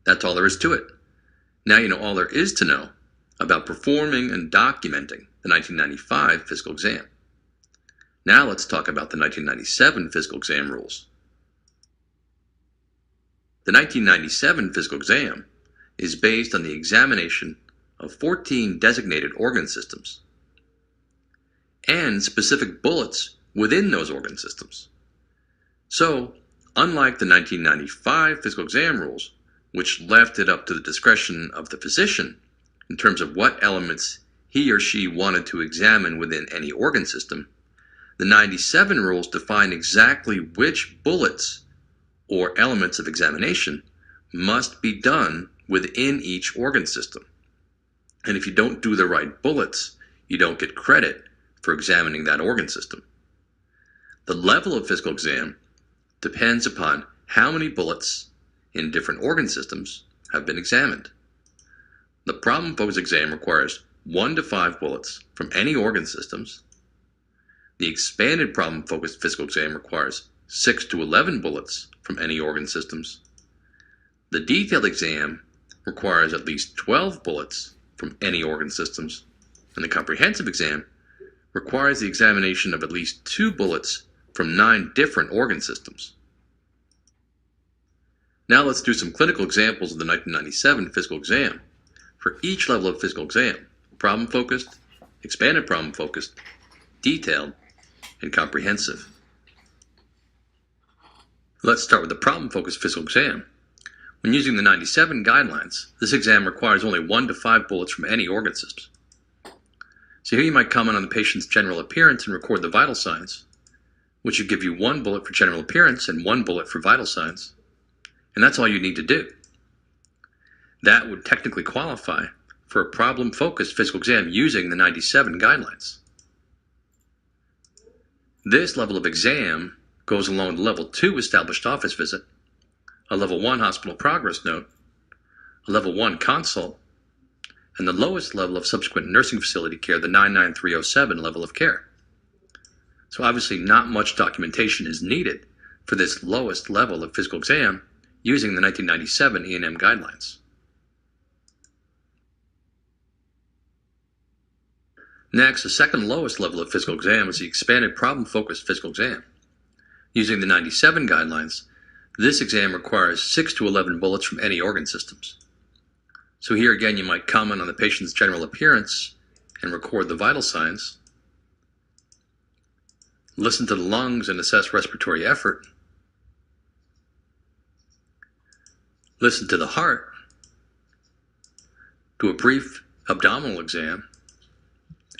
That's all there is to it. Now you know all there is to know about performing and documenting the 1995 physical exam. Now let's talk about the 1997 physical exam rules. The 1997 physical exam is based on the examination of 14 designated organ systems and specific bullets within those organ systems. So, unlike the 1995 physical exam rules, which left it up to the discretion of the physician in terms of what elements he or she wanted to examine within any organ system, the 97 rules define exactly which bullets or elements of examination must be done within each organ system. And if you don't do the right bullets, you don't get credit for examining that organ system. The level of physical exam depends upon how many bullets in different organ systems have been examined. The problem-focused exam requires 1 to 5 bullets from any organ systems. The expanded problem-focused physical exam requires 6 to 11 bullets from any organ systems. The detailed exam requires at least 12 bullets from any organ systems, and the comprehensive exam requires the examination of at least 2 bullets from 9 different organ systems. Now let's do some clinical examples of the 1997 physical exam for each level of physical exam: problem-focused, expanded problem-focused, detailed, and comprehensive. Let's start with the problem-focused physical exam. When using the 97 guidelines, this exam requires only 1 to 5 bullets from any organ systems. So here you might comment on the patient's general appearance and record the vital signs, which would give you 1 bullet for general appearance and 1 bullet for vital signs. And that's all you need to do. That would technically qualify for a problem-focused physical exam using the 97 guidelines. This level of exam goes along with level 2 established office visit, a level 1 hospital progress note, a level 1 consult, and the lowest level of subsequent nursing facility care, the 99307 level of care. So obviously not much documentation is needed for this lowest level of physical exam using the 1997 E&M guidelines. Next, the second lowest level of physical exam is the expanded problem-focused physical exam. Using the 97 guidelines, this exam requires 6 to 11 bullets from any organ systems. So here again you might comment on the patient's general appearance and record the vital signs, listen to the lungs and assess respiratory effort, listen to the heart, do a brief abdominal exam,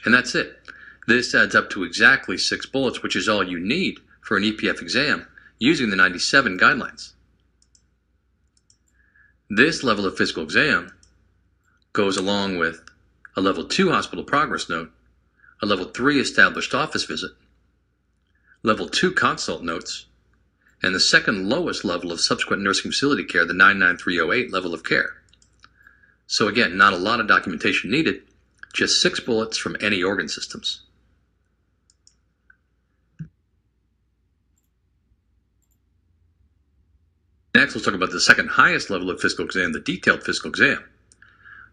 and that's it. This adds up to exactly 6 bullets, which is all you need for an EPF exam using the 97 guidelines. This level of physical exam goes along with a level 2 hospital progress note, a level 3 established office visit, level 2 consult notes, and the second lowest level of subsequent nursing facility care, the 99308 level of care. So again, not a lot of documentation needed, just 6 bullets from any organ systems. Next, let's talk about the second highest level of physical exam, the detailed physical exam.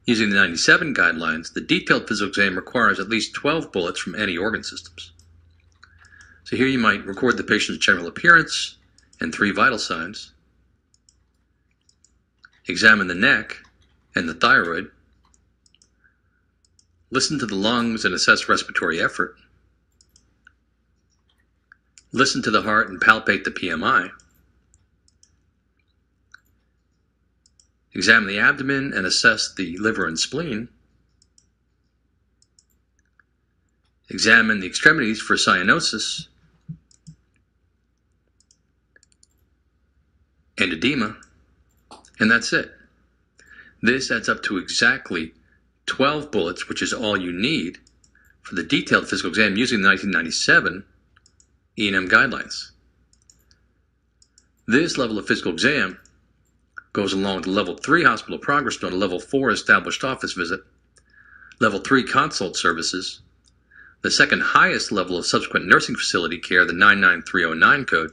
Using the 97 guidelines, the detailed physical exam requires at least 12 bullets from any organ systems. So here you might record the patient's general appearance and 3 vital signs, examine the neck and the thyroid, listen to the lungs and assess respiratory effort, listen to the heart and palpate the PMI, examine the abdomen and assess the liver and spleen, examine the extremities for cyanosis and edema, and that's it. This adds up to exactly 12 bullets, which is all you need for the detailed physical exam using the 1997 E&M guidelines. This level of physical exam goes along with the level 3 hospital progress note, a level 4 established office visit, Level 3 consult services, the second highest level of subsequent nursing facility care, the 99309 code,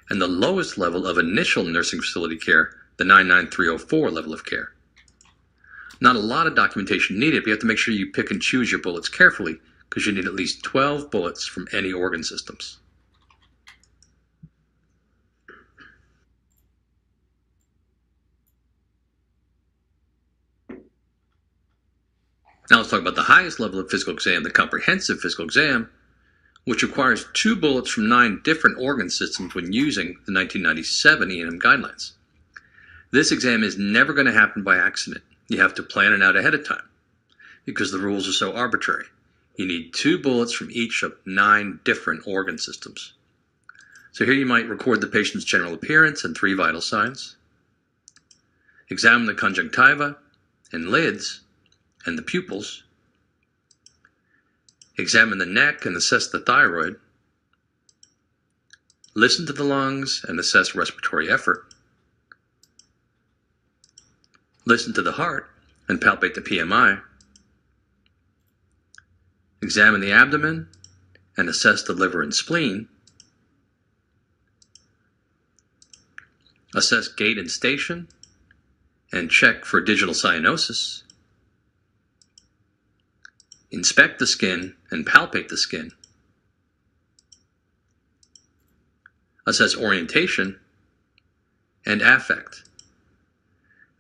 and the lowest level of initial nursing facility care, the 99304 level of care. Not a lot of documentation needed, but you have to make sure you pick and choose your bullets carefully because you need at least 12 bullets from any organ systems. Now let's talk about the highest level of physical exam, the comprehensive physical exam, which requires 2 bullets from 9 different organ systems when using the 1997 E&M guidelines. This exam is never going to happen by accident. You have to plan it out ahead of time because the rules are so arbitrary. You need 2 bullets from each of 9 different organ systems. So here you might record the patient's general appearance and 3 vital signs, examine the conjunctiva and lids and the pupils, examine the neck and assess the thyroid, listen to the lungs and assess respiratory effort, listen to the heart and palpate the PMI, examine the abdomen and assess the liver and spleen, assess gait and station and check for digital cyanosis, inspect the skin and palpate the skin, assess orientation and affect.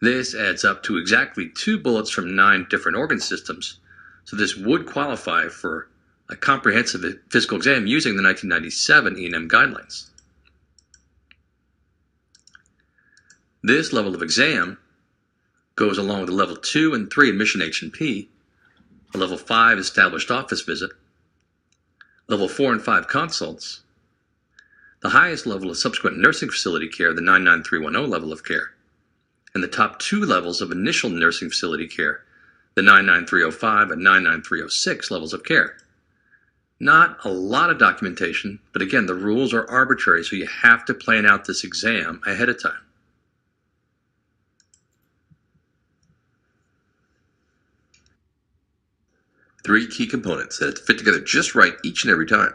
This adds up to exactly 2 bullets from 9 different organ systems, so this would qualify for a comprehensive physical exam using the 1997 E&M guidelines. This level of exam goes along with the level 2 and 3 admission H&P, a level 5 established office visit, level 4 and 5 consults, the highest level of subsequent nursing facility care, the 99310 level of care, and the top 2 levels of initial nursing facility care, the 99305 and 99306 levels of care. Not a lot of documentation, but again, the rules are arbitrary, so you have to plan out this exam ahead of time. Three key components that have to fit together just right each and every time.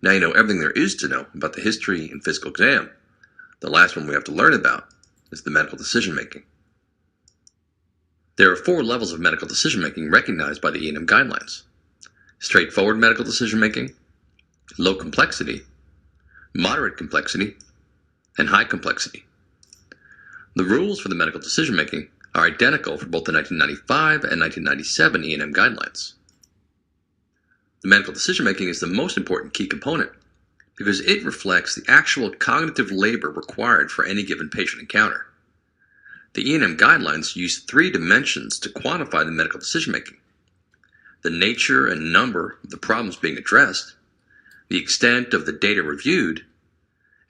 Now you know everything there is to know about the history and physical exam. The last one we have to learn about is the medical decision making. There are 4 levels of medical decision making recognized by the E&M guidelines: straightforward medical decision making, low complexity, moderate complexity, and high complexity. The rules for the medical decision making are identical for both the 1995 and 1997 E&M guidelines. The medical decision making is the most important key component because it reflects the actual cognitive labor required for any given patient encounter. The E&M guidelines use 3 dimensions to quantify the medical decision making: the nature and number of the problems being addressed, the extent of the data reviewed,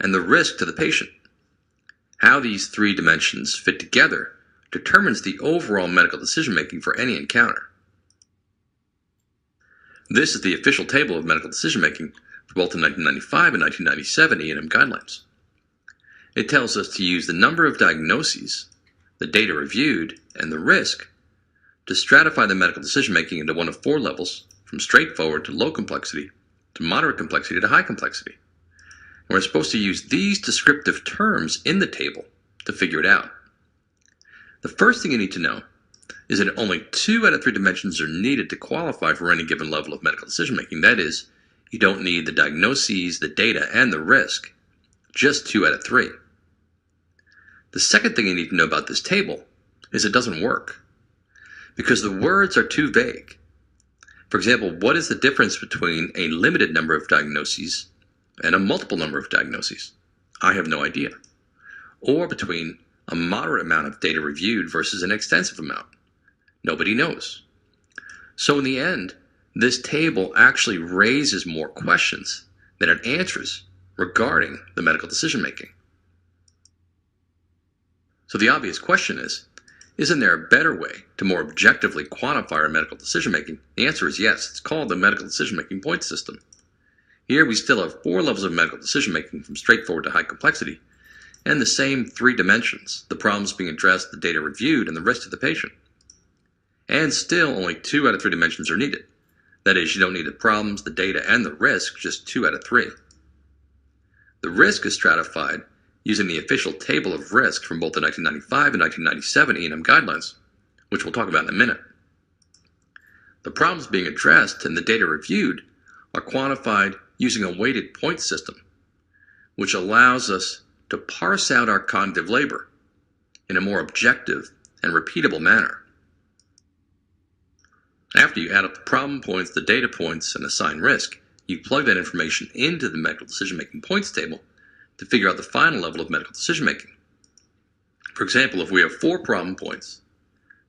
and the risk to the patient. How these 3 dimensions fit together determines the overall medical decision making for any encounter. This is the official table of medical decision making for both the 1995 and 1997 E&M guidelines. It tells us to use the number of diagnoses, the data reviewed, and the risk to stratify the medical decision making into one of 4 levels, from straightforward to low complexity, to moderate complexity to high complexity. And we're supposed to use these descriptive terms in the table to figure it out. The first thing you need to know is that only 2 out of 3 dimensions are needed to qualify for any given level of medical decision making. That is, you don't need the diagnoses, the data, and the risk. Just 2 out of 3. The second thing you need to know about this table is it doesn't work because the words are too vague. For example, what is the difference between a limited number of diagnoses and a multiple number of diagnoses? I have no idea. Or between a moderate amount of data reviewed versus an extensive amount? Nobody knows. So in the end, this table actually raises more questions than it answers regarding the medical decision making. So the obvious question is, isn't there a better way to more objectively quantify our medical decision making? The answer is yes. It's called the medical decision making point system. Here we still have 4 levels of medical decision making, from straightforward to high complexity, and the same 3 dimensions: the problems being addressed, the data reviewed, and the risk to the patient. and still only 2 out of 3 dimensions are needed. That is, you don't need the problems, the data, and the risk, just 2 out of 3. The risk is stratified using the official table of risk from both the 1995 and 1997 E&M guidelines, which we'll talk about in a minute. The problems being addressed and the data reviewed are quantified using a weighted point system, which allows us to parse out our cognitive labor in a more objective and repeatable manner. After you add up the problem points, the data points, and assign risk, you plug that information into the medical decision-making points table to figure out the final level of medical decision-making. For example, if we have 4 problem points,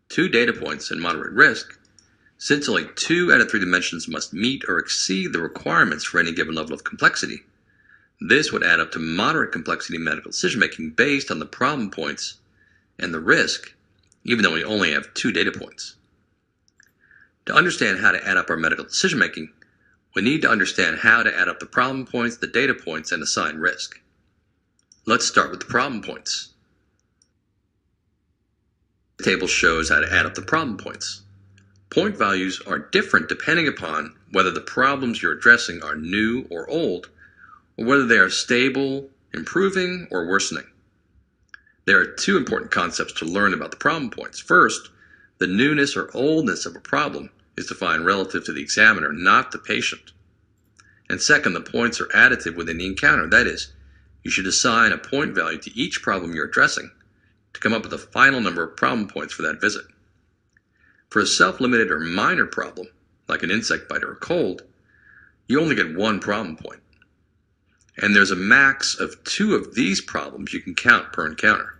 2 data points, and moderate risk, since only 2 out of 3 dimensions must meet or exceed the requirements for any given level of complexity, this would add up to moderate complexity medical decision-making based on the problem points and the risk, even though we only have 2 data points. To understand how to add up our medical decision-making, we need to understand how to add up the problem points, the data points, and assign risk. Let's start with the problem points. The table shows how to add up the problem points. Point values are different depending upon whether the problems you're addressing are new or old, or whether they are stable, improving, or worsening. There are 2 important concepts to learn about the problem points. First, the newness or oldness of a problem is defined relative to the examiner, not the patient. And second, the points are additive within the encounter. That is, you should assign a point value to each problem you're addressing to come up with the final number of problem points for that visit. For a self-limited or minor problem, like an insect bite or a cold, you only get 1 problem point. And there's a max of 2 of these problems you can count per encounter.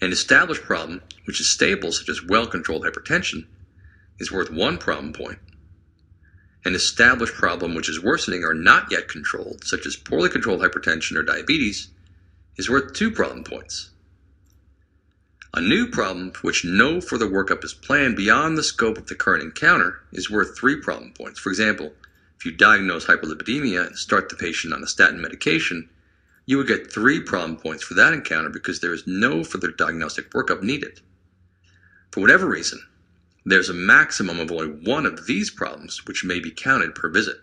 An established problem, which is stable, such as well-controlled hypertension, is worth 1 problem point. An established problem which is worsening or not yet controlled, such as poorly controlled hypertension or diabetes, is worth 2 problem points. A new problem for which no further workup is planned beyond the scope of the current encounter is worth 3 problem points. For example, if you diagnose hyperlipidemia and start the patient on a statin medication, you would get 3 problem points for that encounter because there is no further diagnostic workup needed. For whatever reason, there's a maximum of only 1 of these problems which may be counted per visit.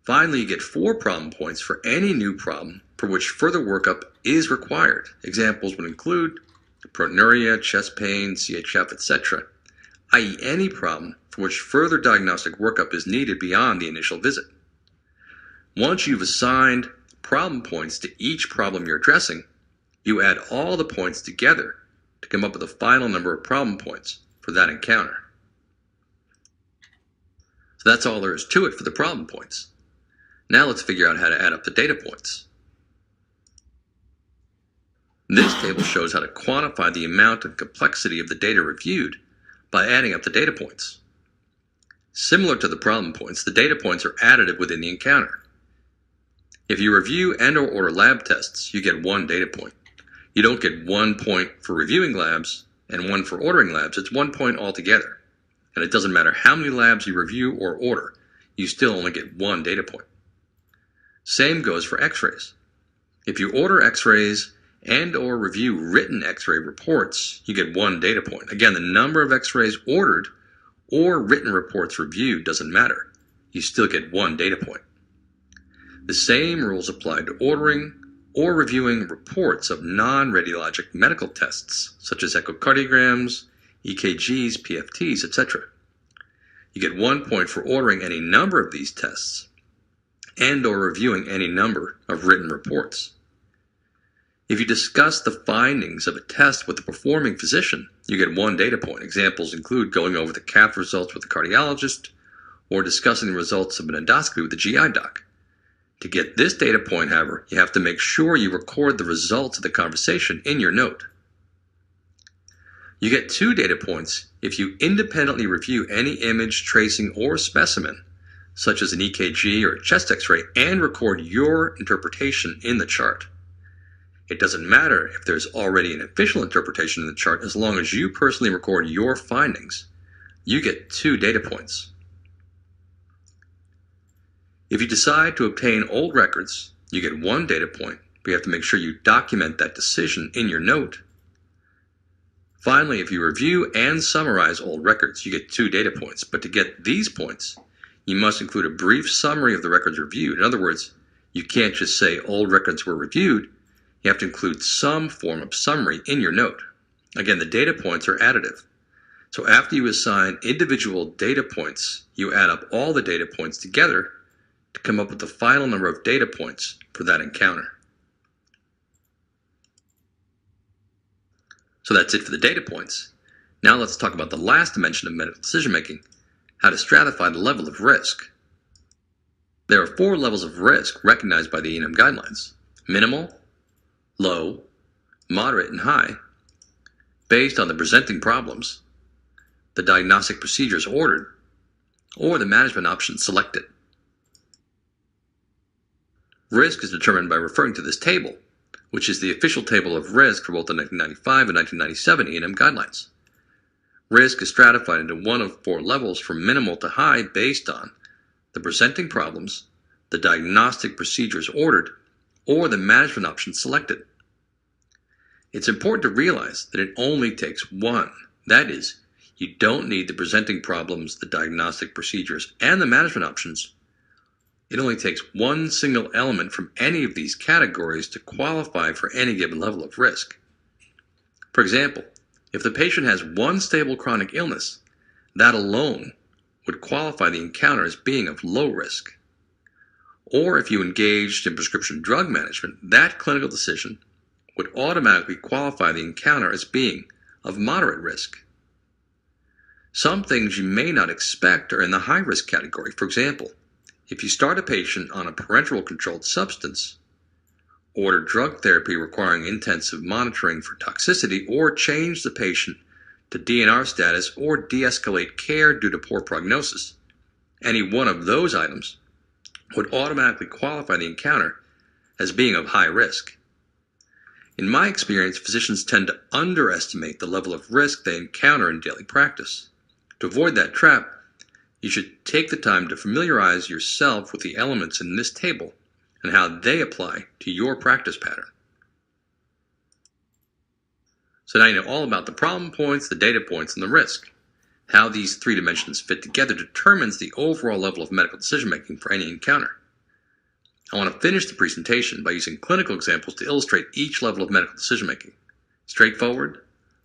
Finally, you get 4 problem points for any new problem for which further workup is required. Examples would include proteinuria, chest pain, CHF, etc., i.e. any problem for which further diagnostic workup is needed beyond the initial visit. Once you've assigned problem points to each problem you're addressing, you add all the points together to come up with the final number of problem points for that encounter. So that's all there is to it for the problem points. Now let's figure out how to add up the data points. This table shows how to quantify the amount and complexity of the data reviewed by adding up the data points. Similar to the problem points, the data points are additive within the encounter. If you review and/or order lab tests, you get 1 data point. You don't get 1 point for reviewing labs and 1 for ordering labs. It's 1 point altogether. And it doesn't matter how many labs you review or order, you still only get 1 data point. Same goes for x-rays. If you order x-rays and/or review written x-ray reports, you get 1 data point. Again, the number of x-rays ordered or written reports reviewed doesn't matter. You still get 1 data point. The same rules apply to ordering or reviewing reports of non-radiologic medical tests, such as echocardiograms, EKGs, PFTs, etc. You get 1 point for ordering any number of these tests and/or reviewing any number of written reports. If you discuss the findings of a test with the performing physician, you get 1 data point. Examples include going over the cath results with a cardiologist or discussing the results of an endoscopy with a GI doc. To get this data point, however, you have to make sure you record the results of the conversation in your note. You get 2 data points if you independently review any image, tracing, or specimen, such as an EKG or a chest x-ray, and record your interpretation in the chart. It doesn't matter if there's already an official interpretation in the chart, as long as you personally record your findings, you get 2 data points. If you decide to obtain old records, you get 1 data point, but you have to make sure you document that decision in your note. Finally, if you review and summarize old records, you get 2 data points. But to get these points, you must include a brief summary of the records reviewed. In other words, you can't just say old records were reviewed. You have to include some form of summary in your note. Again, the data points are additive. So after you assign individual data points, you add up all the data points together to come up with the final number of data points for that encounter. So that's it for the data points. Now let's talk about the last dimension of medical decision making, how to stratify the level of risk. There are 4 levels of risk recognized by the ENM guidelines: minimal, low, moderate, and high, based on the presenting problems, the diagnostic procedures ordered, or the management options selected. Risk is determined by referring to this table, which is the official table of risk for both the 1995 and 1997 ENM guidelines. Risk is stratified into one of 4 levels from minimal to high based on the presenting problems, the diagnostic procedures ordered, or the management options selected. It's important to realize that it only takes one. That is, you don't need the presenting problems, the diagnostic procedures, and the management options. It only takes one single element from any of these categories to qualify for any given level of risk. For example, if the patient has one stable chronic illness, that alone would qualify the encounter as being of low risk. Or if you engaged in prescription drug management, that clinical decision would automatically qualify the encounter as being of moderate risk. Some things you may not expect are in the high risk category. For example, if you start a patient on a parenteral controlled substance, order drug therapy requiring intensive monitoring for toxicity, or change the patient to DNR status or de-escalate care due to poor prognosis, any one of those items would automatically qualify the encounter as being of high risk. In my experience, physicians tend to underestimate the level of risk they encounter in daily practice. To avoid that trap, you should take the time to familiarize yourself with the elements in this table and how they apply to your practice pattern. So now you know all about the problem points, the data points, and the risk. How these 3 dimensions fit together determines the overall level of medical decision making for any encounter. I want to finish the presentation by using clinical examples to illustrate each level of medical decision making: straightforward,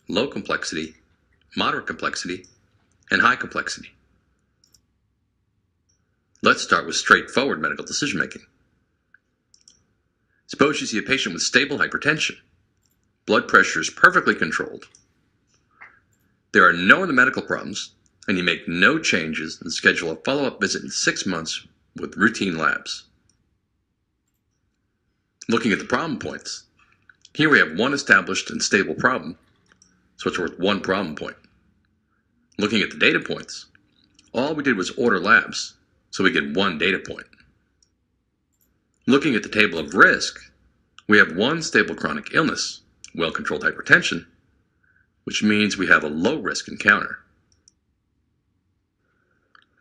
low complexity, moderate complexity, and high complexity. Let's start with straightforward medical decision making. Suppose you see a patient with stable hypertension. Blood pressure is perfectly controlled. There are no other medical problems, and you make no changes and schedule a follow-up visit in 6 months with routine labs. Looking at the problem points, here we have one established and stable problem, so it's worth 1 problem point. Looking at the data points, all we did was order labs, so we get 1 data point. Looking at the table of risk, we have 1 stable chronic illness, well-controlled hypertension, which means we have a low-risk encounter.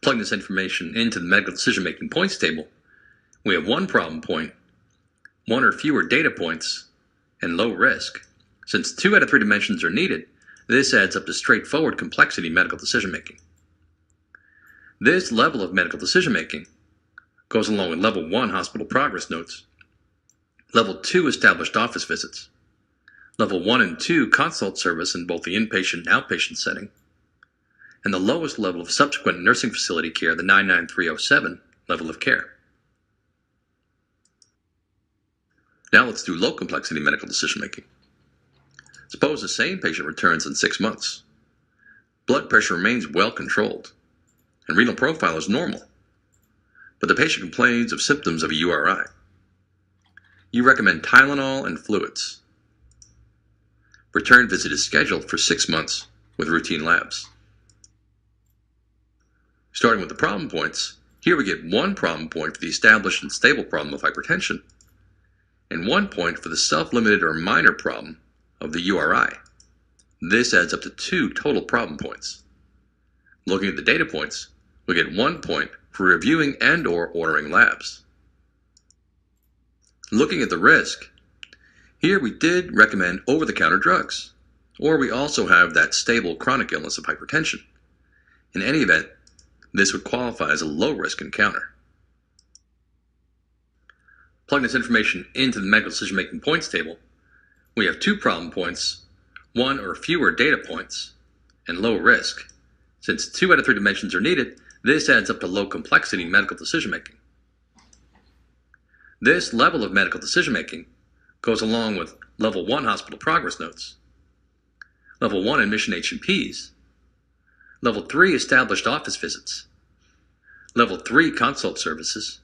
Plugging this information into the medical decision-making points table, we have 1 problem point, 1 or fewer data points, and low risk. Since 2 out of 3 dimensions are needed, this adds up to straightforward complexity medical decision-making. This level of medical decision-making goes along with Level 1 hospital progress notes, Level 2 established office visits, Level 1 and 2 consult service in both the inpatient and outpatient setting, and the lowest level of subsequent nursing facility care, the 99307 level of care. Now let's do low complexity medical decision making. Suppose the same patient returns in 6 months. Blood pressure remains well controlled, and renal profile is normal, but the patient complains of symptoms of a URI. You recommend Tylenol and fluids. Return visit is scheduled for 6 months with routine labs. Starting with the problem points, here we get 1 problem point for the established and stable problem of hypertension, and 1 point for the self-limited or minor problem of the URI. This adds up to 2 total problem points. Looking at the data points, we get 1 point for reviewing and or ordering labs. Looking at the risk, here we did recommend over-the-counter drugs. or we also have that stable chronic illness of hypertension. In any event, this would qualify as a low-risk encounter. Plugging this information into the medical decision-making points table, we have 2 problem points, 1 or fewer data points, and low risk. Since 2 out of 3 dimensions are needed, this adds up to low complexity medical decision-making. This level of medical decision-making goes along with Level 1 hospital progress notes, Level 1 admission H&Ps, Level 3 established office visits, Level 3 consult services,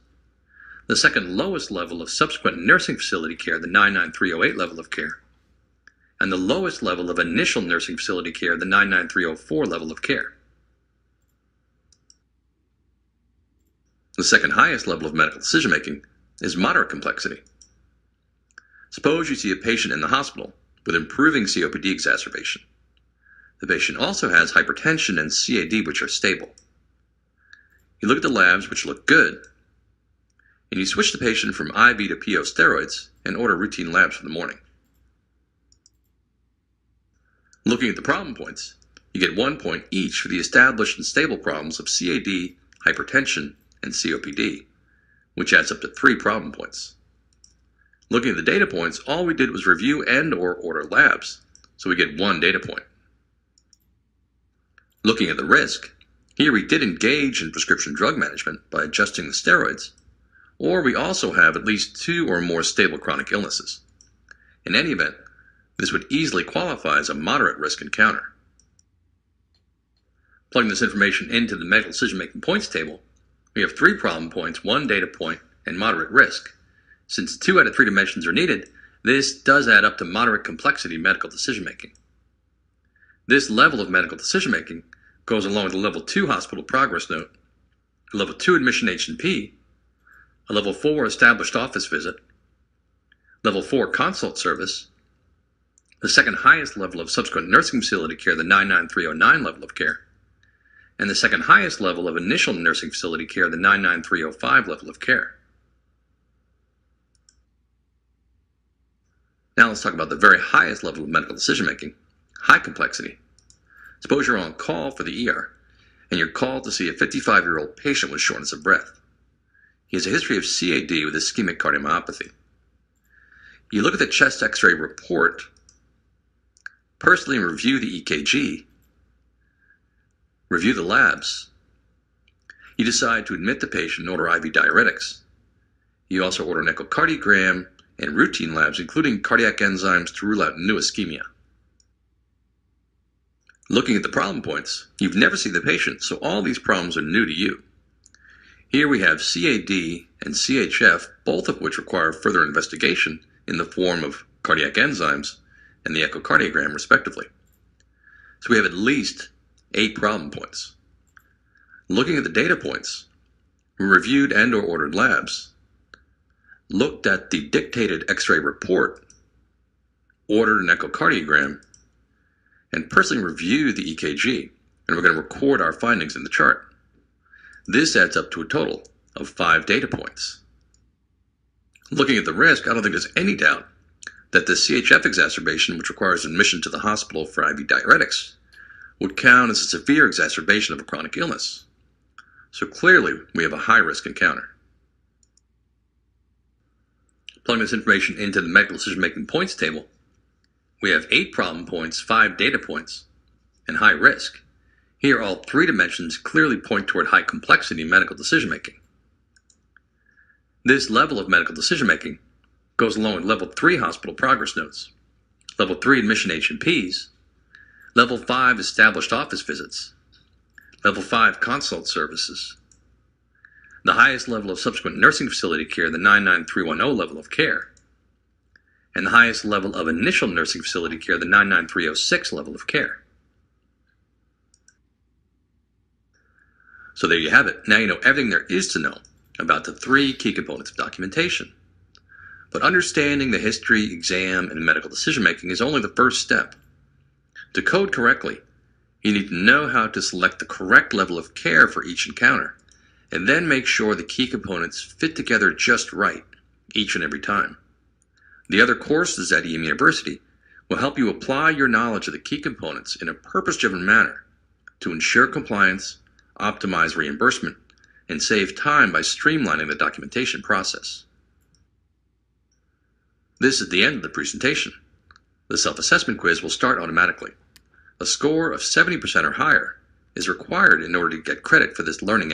the second lowest level of subsequent nursing facility care, the 99308 level of care, and the lowest level of initial nursing facility care, the 99304 level of care. The second highest level of medical decision-making is moderate complexity. Suppose you see a patient in the hospital with improving COPD exacerbation. The patient also has hypertension and CAD, which are stable. You look at the labs, which look good, and you switch the patient from IV to PO steroids and order routine labs for the morning. Looking at the problem points, you get 1 point each for the established and stable problems of CAD, hypertension, and COPD, which adds up to 3 problem points. Looking at the data points, all we did was review and or order labs, so we get 1 data point. Looking at the risk, here we did engage in prescription drug management by adjusting the steroids, or we also have at least 2 or more stable chronic illnesses. In any event, this would easily qualify as a moderate risk encounter. Plugging this information into the medical decision-making points table, we have 3 problem points, 1 data point, and moderate risk. Since 2 out of 3 dimensions are needed, this does add up to moderate complexity medical decision-making. This level of medical decision-making goes along with a Level 2 hospital progress note, a Level 2 admission H&P, a Level 4 established office visit, Level 4 consult service, the second highest level of subsequent nursing facility care, the 99309 level of care, and the second highest level of initial nursing facility care, the 99305 level of care. Now let's talk about the very highest level of medical decision-making, high complexity. Suppose you're on call for the ER, and you're called to see a 55-year-old patient with shortness of breath. He has a history of CAD with ischemic cardiomyopathy. You look at the chest x-ray report, personally review the EKG, review the labs. You decide to admit the patient and order IV diuretics. You also order an echocardiogram and routine labs, including cardiac enzymes, to rule out new ischemia. Looking at the problem points, you've never seen the patient, so all these problems are new to you. Here we have CAD and CHF, both of which require further investigation in the form of cardiac enzymes and the echocardiogram, respectively. So we have at least 8 problem points. Looking at the data points, we reviewed and or ordered labs, looked at the dictated x-ray report, ordered an echocardiogram, and personally reviewed the EKG, and we're going to record our findings in the chart. This adds up to a total of 5 data points. Looking at the risk, I don't think there's any doubt that the CHF exacerbation, which requires admission to the hospital for IV diuretics, would count as a severe exacerbation of a chronic illness. So clearly, we have a high-risk encounter. Plugging this information into the medical decision-making points table, we have 8 problem points, 5 data points, and high risk. Here, all 3 dimensions clearly point toward high complexity medical decision-making. This level of medical decision-making goes along with Level 3 hospital progress notes, Level 3 admission H&Ps, Level 5 established office visits, Level 5 consult services, the highest level of subsequent nursing facility care, the 99310 level of care, and the highest level of initial nursing facility care, the 99306 level of care. So there you have it. Now you know everything there is to know about the 3 key components of documentation. But understanding the history, exam, and medical decision-making is only the first step. To code correctly, you need to know how to select the correct level of care for each encounter, and then make sure the key components fit together just right, each and every time. The other courses at EM University will help you apply your knowledge of the key components in a purpose-driven manner to ensure compliance, optimize reimbursement, and save time by streamlining the documentation process. This is the end of the presentation. The self-assessment quiz will start automatically. A score of 70% or higher is required in order to get credit for this learning